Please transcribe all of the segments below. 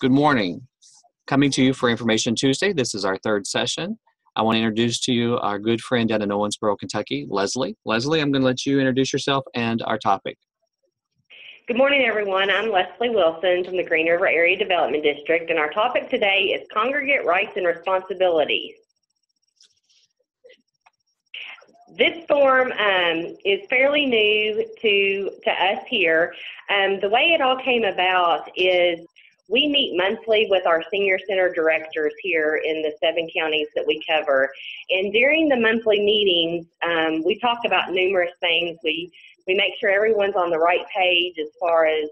Good morning. Coming to you for Information Tuesday. This is our third session. I want to introduce to you our good friend down in Owensboro, Kentucky, Leslie. Leslie, I'm going to let you introduce yourself and our topic. Good morning, everyone. I'm Leslie Wilson from the Green River Area Development District, and our topic today is Congregate Rights and Responsibilities. This form is fairly new to us here. The way it all came about is we meet monthly with our senior center directors here in the 7 counties that we cover. And during the monthly meetings, we talk about numerous things. We make sure everyone's on the right page as far as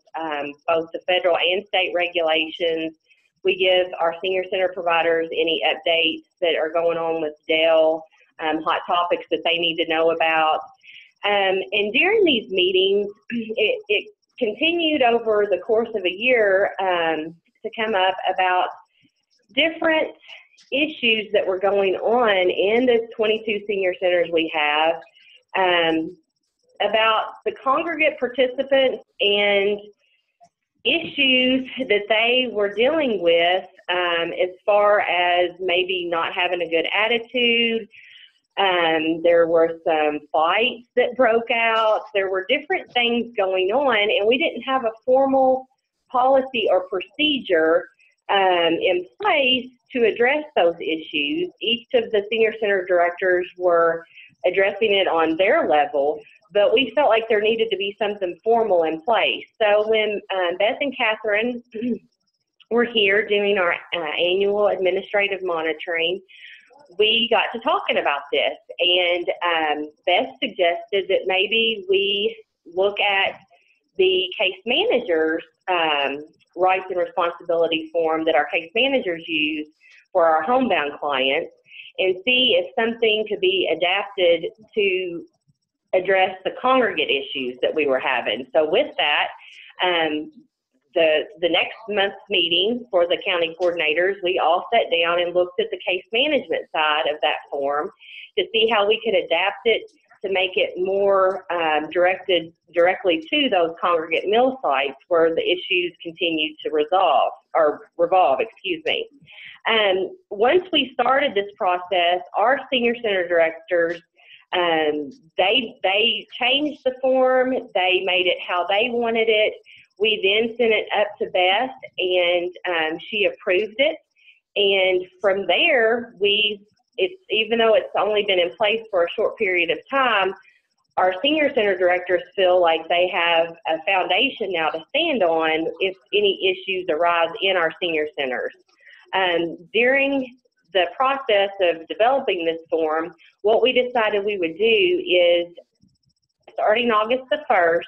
both the federal and state regulations. We give our senior center providers any updates that are going on with DAIL, hot topics that they need to know about. And during these meetings, it continued over the course of a year to come up about different issues that were going on in the 22 senior centers we have, about the congregate participants and issues that they were dealing with as far as maybe not having a good attitude. There were some fights that broke out. There were different things going on, and we didn't have a formal policy or procedure in place to address those issues. Each of the senior center directors were addressing it on their level, but we felt like there needed to be something formal in place. So when Beth and Catherine were here doing our annual administrative monitoring, we got to talking about this, and Beth suggested that maybe we look at the case managers' rights and responsibility form that our case managers use for our homebound clients and see if something could be adapted to address the congregate issues that we were having. So with that, the next month's meeting for the county coordinators, we all sat down and looked at the case management side of that form to see how we could adapt it to make it more directed directly to those congregate mill sites where the issues continued to revolve. Once we started this process, our senior center directors, they changed the form. They made it how they wanted it. We then sent it up to Beth, and she approved it. And from there, even though it's only been in place for a short period of time, our senior center directors feel like they have a foundation now to stand on if any issues arise in our senior centers. During the process of developing this form, what we decided we would do is, starting August the 1st,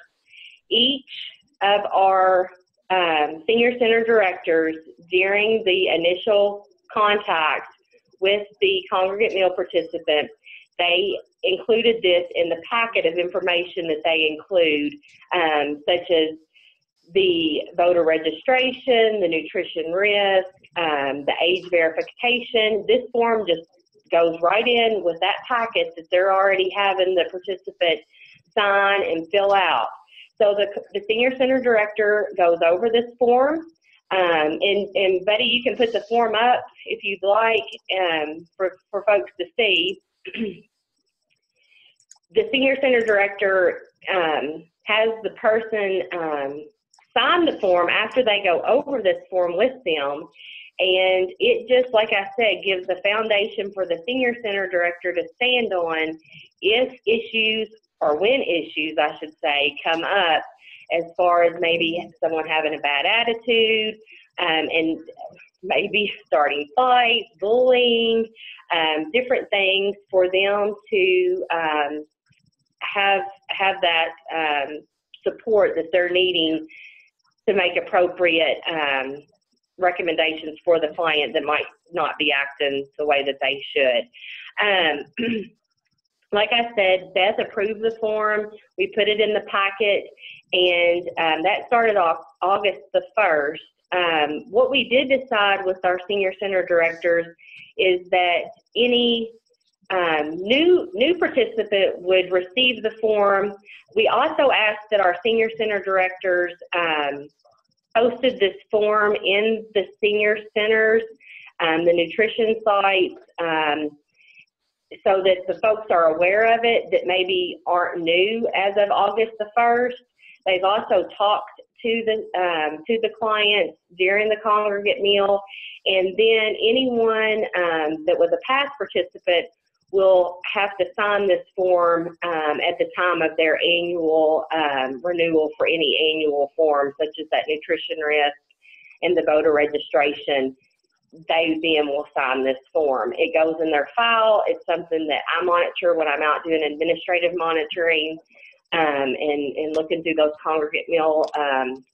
each of our senior center directors, during the initial contact with the congregate meal participant, they included this in the packet of information that they include, such as the voter registration, the nutrition risk, the age verification. This form just goes right in with that packet that they're already having the participant sign and fill out. So the senior center director goes over this form, and Betty, you can put the form up if you'd like for folks to see. The senior center director has the person sign the form after they go over this form with them, and it just, like I said, gives the foundation for the senior center director to stand on if issues, or when issues, I should say, come up as far as maybe someone having a bad attitude and maybe starting fights, bullying, different things for them to have that support that they're needing to make appropriate recommendations for the client that might not be acting the way that they should. Like I said, Beth approved the form. We put it in the packet, and that started off August the 1st. What we did decide with our senior center directors is that any new participant would receive the form. We also asked that our senior center directors posted this form in the senior centers, the nutrition sites, so that the folks are aware of it that maybe aren't new as of August the 1st. They've also talked to the clients during the congregate meal, and then anyone that was a past participant will have to sign this form at the time of their annual renewal for any annual form, such as that nutrition risk and the voter registration. They then will sign this form. It goes in their file. It's something that I monitor when I'm out doing administrative monitoring and looking through those congregate meal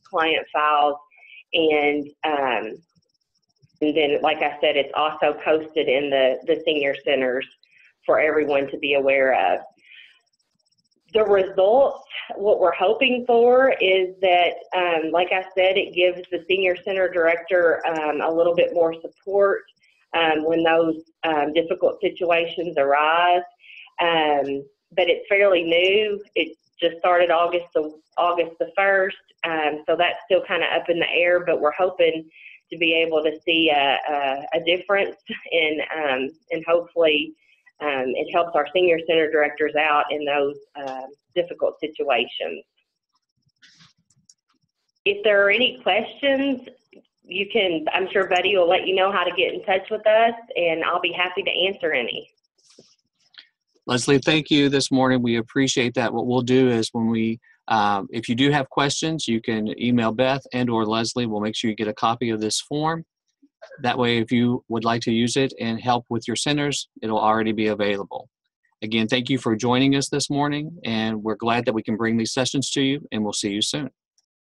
client files. And then, like I said, it's also posted in the senior centers for everyone to be aware of. The results, what we're hoping for is that, like I said, it gives the senior center director a little bit more support when those difficult situations arise. But it's fairly new. It just started August the 1st, so that's still kind of up in the air, but we're hoping to be able to see a difference and hopefully it helps our senior center directors out in those difficult situations. If there are any questions, you can, I'm sure Buddy will let you know how to get in touch with us, and I'll be happy to answer any. Leslie, thank you this morning. We appreciate that. What we'll do is when we, if you do have questions, you can email Beth and or Leslie. We'll make sure you get a copy of this form. That way, if you would like to use it and help with your centers, it'll already be available. Again, thank you for joining us this morning, and we're glad that we can bring these sessions to you, and we'll see you soon.